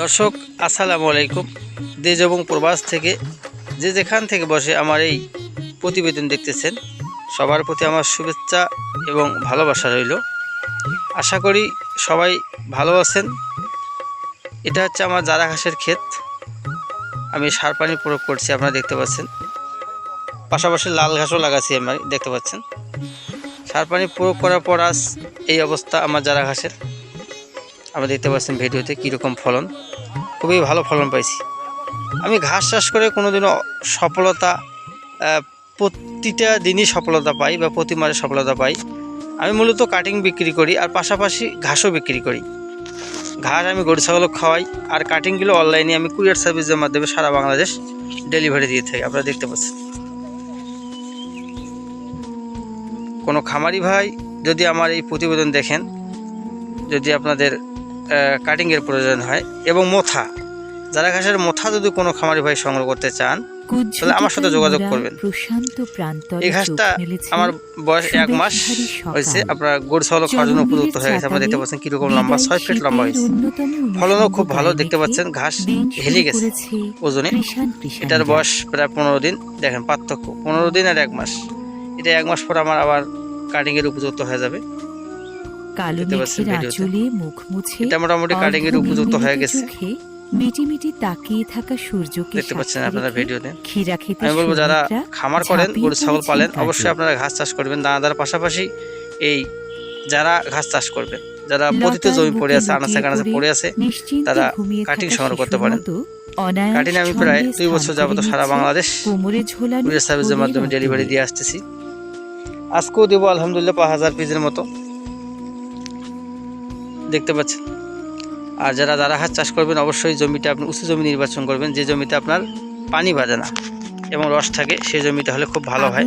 দর্শক আসসালামু আলাইকুম। দেশ এবং প্রবাস থেকে যে যেখান থেকে বসে আমার এই প্রতিবেদন দেখতেছেন, সবার প্রতি আমার শুভেচ্ছা এবং ভালোবাসা রইল। আশা করি সবাই ভালো আছেন। এটা হচ্ছে আমার জারা ঘাসের ক্ষেত। আমি সার পানি প্রয়োগ করছি, আপনারা দেখতে পাচ্ছেন। পাশাপাশি লাল ঘাসও লাগাচ্ছি, আমি দেখতে পাচ্ছেন। সার পানি প্রয়োগ করার পর আজ এই অবস্থা আমার জারা ঘাসের। আপনারা দেখতে পাচ্ছেন ভিডিওতে কীরকম ফলন, খুবই ভালো ফলন পাইছি। আমি ঘাস চাষ করে কোনোদিনও সফলতা প্রতিটা দিনই সফলতা পাই বা প্রতি মাসে সফলতা পাই। আমি মূলত কাটিং বিক্রি করি আর পাশাপাশি ঘাসও বিক্রি করি। ঘাস আমি গরু ছাগলকে খাওয়াই আর কাটিংগুলো অনলাইনে আমি কুরিয়ার সার্ভিসের মাধ্যমে সারা বাংলাদেশ ডেলিভারি দিয়ে থাকি। আপনারা দেখতে পাচ্ছেন। কোনো খামারি ভাই যদি আমার এই প্রতিবেদন দেখেন, যদি আপনাদের কাটিংয়ের প্রয়োজন হয় এবং মোথা, জারা ঘাসের মোথা যদি কোনো খামারি ভাই সংগ্রহ করতে চান তাহলে আমার সাথে যোগাযোগ করবেন। এই ঘাসটা আমার বয়স 1 মাস হয়েছে। আপনার গরু ছাগল খাওয়ার জন্য উপযুক্ত হয়ে গেছে। আপনারা দেখতে পাচ্ছেন কীরকম লম্বা, 6 ফিট লম্বা হয়েছে। ফলনও খুব ভালো, দেখতে পাচ্ছেন ঘাস হেলে গেছে ওজনে। এটার বয়স প্রায় 15 দিন। দেখেন পার্থক্য, 15 দিন আর 1 মাস। এটা 1 মাস পর আমার আবার কাটিংয়ের উপযুক্ত হয়ে যাবে। দেখতে পাচ্ছেন ভিডিওতে এটা মোটামুটি কাটিংয়ের উপযুক্ত হয়ে গেছে। মিটিমিটি তাকিয়ে থাকা সূর্যকে দেখতে পাচ্ছেন আপনারা ভিডিওতে। ক্ষীরা খেতে আমি বলবো যারা খামার করেন, গরু ছাগল পালেন, অবশ্যই আপনারা ঘাস চাষ করবেন। দানাদার পাশাপাশি এই যারা ঘাস চাষ করবেন, যারা পতিত জমি পড়ে আছে, আনাচে কানাচে পড়ে আছে, তারা কাটিং সংগ্রহ করতে পারেন। কাটিং আমি প্রায় 2 বছর যাবত সারা বাংলাদেশ কুরিয়ার সার্ভিসের মাধ্যমে ডেলিভারি দিয়ে আসতেছি। আজকেও দেবো আলহামদুলিল্লাহ 5000 পিসের মতো। দেখতে পাচ্ছেন। আর যারা জারা ঘাস চাষ করবেন অবশ্যই জমিটা আপনি উঁচু জমি নির্বাচন করবেন, যে জমিতে আপনার পানি বাঁধে না এবং রস থাকে, সেই জমিটা হলে খুব ভালো হয়।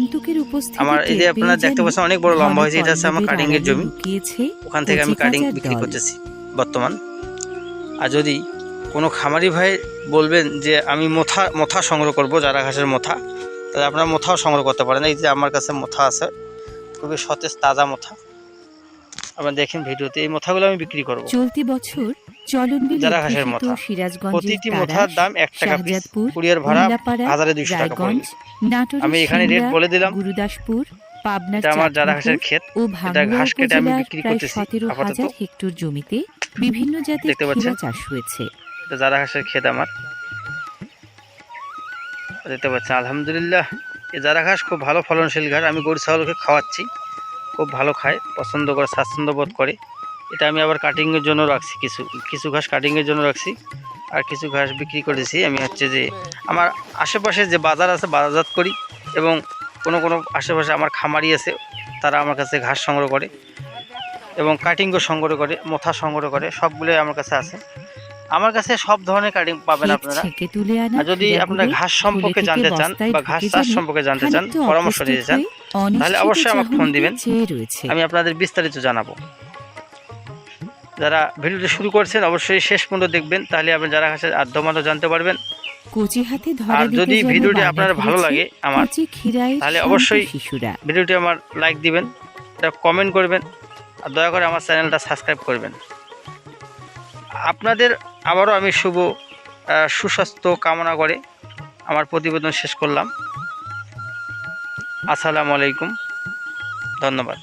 আমার এই যে আপনারা দেখতে পাচ্ছেন অনেক বড় লম্বা হয়েছে, এটা হচ্ছে আমার কাটিংয়ের জমি। ওখান থেকে আমি কাটিং বিক্রি করতেছি বর্তমান। আর যদি কোনো খামারি ভাই বলবেন যে আমি মোথা সংগ্রহ করব, জারা ঘাসের মোথা, তাহলে আপনারা মোথাও সংগ্রহ করতে পারেন। এই যে আমার কাছে মোথা আছে, খুবই সতেজ তাজা মোথা। আপনারা দেখেন ভিডিওতে, এই মোথাগুলো আমি বিক্রি করব। চলতি বছর জারা ঘাসের মোথা, প্রতিটি মোথার দাম 1 টাকা পিস, কুরিয়ার ভাড়া 1200 টাকা পড়বে। আমি এখানে রেট বলে দিলাম। গুরুদাসপুর, পাবনা, এটা আমার জারা ঘাসের ক্ষেত। এটা ঘাস কেটে আমি বিক্রি করতেছি। 17,000 হেক্টর জমিতে বিভিন্ন জাতের ক্ষীরা চাষ হয়েছে। এটা জারা ঘাসের ক্ষেত আমার। দেখতে পাচ্ছেন আলহামদুলিল্লাহ, এই জারা ঘাস খুব ভালো ফলনশীল ঘাস। আমি গরু ছাগলকে খাওয়াচ্ছি, খুব ভালো খায়, পছন্দ করে, স্বাচ্ছন্দ্য বোধ করে। এটা আমি আবার কাটিংয়ের জন্য রাখছি, কিছু ঘাস কাটিংয়ের জন্য রাখছি আর কিছু ঘাস বিক্রি করেছি। আমি হচ্ছে যে আমার আশেপাশে যে বাজার আছে বাজারজাত করি, এবং কোনো আশেপাশে আমার খামারি আছে, তারা আমার কাছে ঘাস সংগ্রহ করে এবং কাটিংও সংগ্রহ করে, মোথা সংগ্রহ করে, সবগুলোই আমার কাছে আছে। আমার কাছে সব ধরনের কাটিং পাবেন আপনারা। আর যদি আপনারা ঘাস সম্পর্কে জানতে চান বা ঘাস চাষ সম্পর্কে জানতে চান, পরামর্শ নিতে চান, তাহলে অবশ্যই আমাকে ফোন দিবেন, আমি আপনাদের বিস্তারিত জানাবো। যারা ভিডিওটি শুরু করছেন অবশ্যই শেষ পর্যন্ত দেখবেন, তাহলে আপনি জারা ঘাসের আদ্যমাত্র জানতে পারবেন। আর যদি ভিডিওটি আপনার ভালো লাগে আমার, তাহলে অবশ্যই ভিডিওটি আমার লাইক দিবেন, এটা কমেন্ট করবেন, আর দয়া করে আমার চ্যানেলটা সাবস্ক্রাইব করবেন। আপনাদের আবারও আমি সুস্বাস্থ্য কামনা করে আমার প্রতিবেদন শেষ করলাম। আসসালামু আলাইকুম, ধন্যবাদ।